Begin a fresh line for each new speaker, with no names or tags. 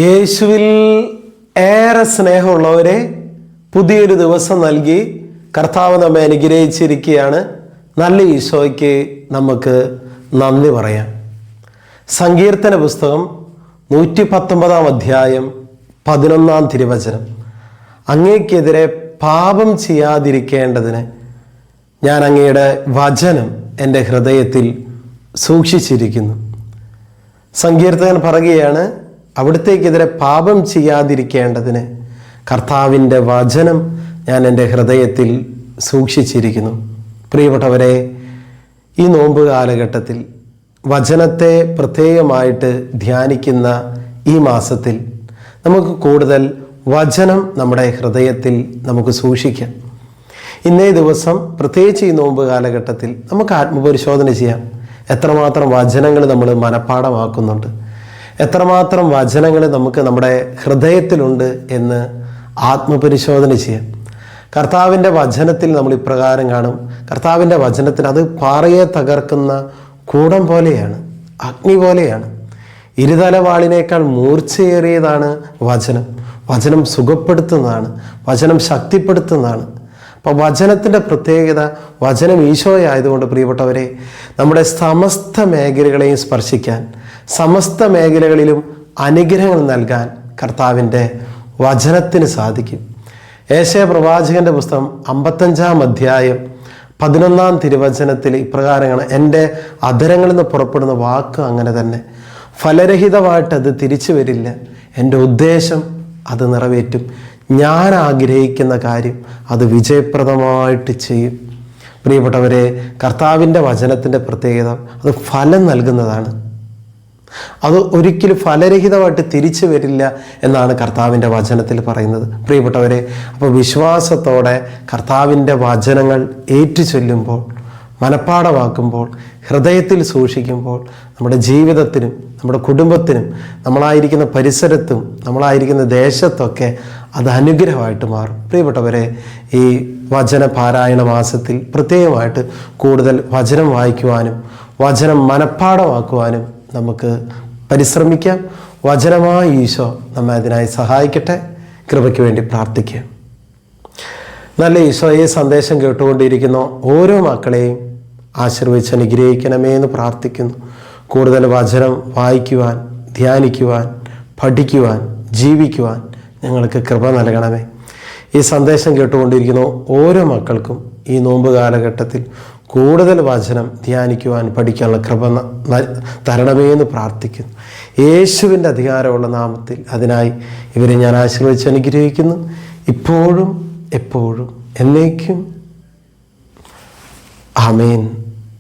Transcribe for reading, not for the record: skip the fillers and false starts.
യേശുവിൽ ഏറെ സ്നേഹമുള്ളവരെ, പുതിയൊരു ദിവസം നൽകി കർത്താവ് നമ്മെ അനുഗ്രഹിച്ചിരിക്കുകയാണ്. നല്ല ഈശോയ്ക്ക് നമുക്ക് നന്ദി പറയാം. സങ്കീർത്തന പുസ്തകം 119 അധ്യായം 11 തിരുവചനം. അങ്ങേക്കെതിരെ പാപം ചെയ്യാതിരിക്കേണ്ടതിന് ഞാൻ അങ്ങയുടെ വചനം എൻ്റെ ഹൃദയത്തിൽ സൂക്ഷിച്ചിരിക്കുന്നു. സങ്കീർത്തകൻ പറയുകയാണ്, അവിടുത്തേക്കെതിരെ പാപം ചെയ്യാതിരിക്കേണ്ടതിന് കർത്താവിൻ്റെ വചനം ഞാൻ എൻ്റെ ഹൃദയത്തിൽ സൂക്ഷിച്ചിരിക്കുന്നു. പ്രിയപ്പെട്ടവരെ, ഈ നോമ്പ് കാലഘട്ടത്തിൽ വചനത്തെ പ്രത്യേകമായിട്ട് ധ്യാനിക്കുന്ന ഈ മാസത്തിൽ നമുക്ക് കൂടുതൽ വചനം നമ്മുടെ ഹൃദയത്തിൽ നമുക്ക് സൂക്ഷിക്കാം. ഇന്നേ ദിവസം പ്രത്യേകിച്ച് ഈ നോമ്പ് കാലഘട്ടത്തിൽ നമുക്ക് ആത്മപരിശോധന ചെയ്യാം. എത്രമാത്രം വചനങ്ങൾ നമ്മൾ മനഃപ്പാഠമാക്കുന്നുണ്ട്, എത്രമാത്രം വചനങ്ങൾ നമുക്ക് നമ്മുടെ ഹൃദയത്തിലുണ്ട് എന്ന് ആത്മപരിശോധന ചെയ്യാം. കർത്താവിൻ്റെ വചനത്തിൽ നമ്മൾ ഇപ്രകാരം കാണും. കർത്താവിൻ്റെ വചനത്തിൽ അത് പാറയെ തകർക്കുന്ന കൂടം പോലെയാണ്, അഗ്നി പോലെയാണ്. ഇരുതലവാളിനേക്കാൾ മൂർച്ചയേറിയതാണ് വചനം. വചനം സുഖപ്പെടുത്തുന്നതാണ്, വചനം ശക്തിപ്പെടുത്തുന്നതാണ്. അപ്പോൾ വചനത്തിൻ്റെ പ്രത്യേകത, വചനം ഈശോയായതുകൊണ്ട് പ്രിയപ്പെട്ടവരെ, നമ്മുടെ സമസ്ത മേഖലകളെയും സ്പർശിക്കാൻ, സമസ്ത മേഖലകളിലും അനുഗ്രഹങ്ങൾ നൽകാൻ കർത്താവിൻ്റെ വചനത്തിന് സാധിക്കും. യേശയ്യാ പ്രവാചകൻ്റെ പുസ്തകം 55 അധ്യായം 11 തിരുവചനത്തിൽ ഇപ്രകാരമാണ്: എൻ്റെ അധരങ്ങളിൽ നിന്ന് പുറപ്പെടുന്ന വാക്ക് അങ്ങനെ തന്നെ, ഫലരഹിതമായിട്ടത് തിരിച്ചു വരില്ല. എൻ്റെ ഉദ്ദേശം അത് നിറവേറ്റും. ഞാൻ ആഗ്രഹിക്കുന്ന കാര്യം അത് വിജയപ്രദമായിട്ട് ചെയ്യും. പ്രിയപ്പെട്ടവരെ, കർത്താവിൻ്റെ വചനത്തിൻ്റെ പ്രത്യേകത അത് ഫലം നൽകുന്നതാണ്. അത് ഒരിക്കലും ഫലരഹിതമായിട്ട് തിരിച്ചു വരില്ല എന്നാണ് കർത്താവിൻ്റെ വചനത്തിൽ പറയുന്നത്. പ്രിയപ്പെട്ടവരെ, അപ്പോൾ വിശ്വാസത്തോടെ കർത്താവിൻ്റെ വചനങ്ങൾ ഏറ്റുചൊല്ലുമ്പോൾ, മനഃപ്പാഠമാക്കുമ്പോൾ, ഹൃദയത്തിൽ സൂക്ഷിക്കുമ്പോൾ നമ്മുടെ ജീവിതത്തിനും നമ്മുടെ കുടുംബത്തിനും നമ്മളായിരിക്കുന്ന പരിസരത്തും നമ്മളായിരിക്കുന്ന ദേശത്തൊക്കെ അത് അനുഗ്രഹമായിട്ട് മാറും. പ്രിയപ്പെട്ടവരെ, ഈ വചന പാരായണ മാസത്തിൽ പ്രത്യേകമായിട്ട് കൂടുതൽ വചനം വായിക്കുവാനും വചനം മനഃപ്പാഠമാക്കുവാനും നമുക്ക് പരിശ്രമിക്കാം. വചനമായ ഈശോ നമ്മെ അതിനായി സഹായിക്കട്ടെ. കൃപയ്ക്ക് വേണ്ടി പ്രാർത്ഥിക്കാം. നല്ല ഈശോ, ഈ സന്ദേശം കേട്ടുകൊണ്ടിരിക്കുന്ന ഓരോ മക്കളെയും ആശീർവദിച്ച് അനുഗ്രഹിക്കണമേ എന്ന് പ്രാർത്ഥിക്കുന്നു. കൂടുതൽ വചനം വായിക്കുവാൻ, ധ്യാനിക്കുവാൻ, പഠിക്കുവാൻ, ജീവിക്കുവാൻ ഞങ്ങൾക്ക് കൃപ നൽകണമേ. ഈ സന്ദേശം കേട്ടുകൊണ്ടിരിക്കുന്ന ഓരോ മക്കൾക്കും ഈ നോമ്പ് കാലഘട്ടത്തിൽ കൂടുതൽ വചനം ധ്യാനിക്കുവാൻ, പഠിക്കാനുള്ള കൃപ തരണമേ എന്ന് പ്രാർത്ഥിക്കുന്നു. യേശുവിൻ്റെ അധികാരമുള്ള നാമത്തിൽ അതിനായി ഇവരെ ഞാൻ ആശീർവദിച്ച് അനുഗ്രഹിക്കുന്നു. ഇപ്പോഴും എപ്പോഴും എന്നേക്കും. ആമേൻ.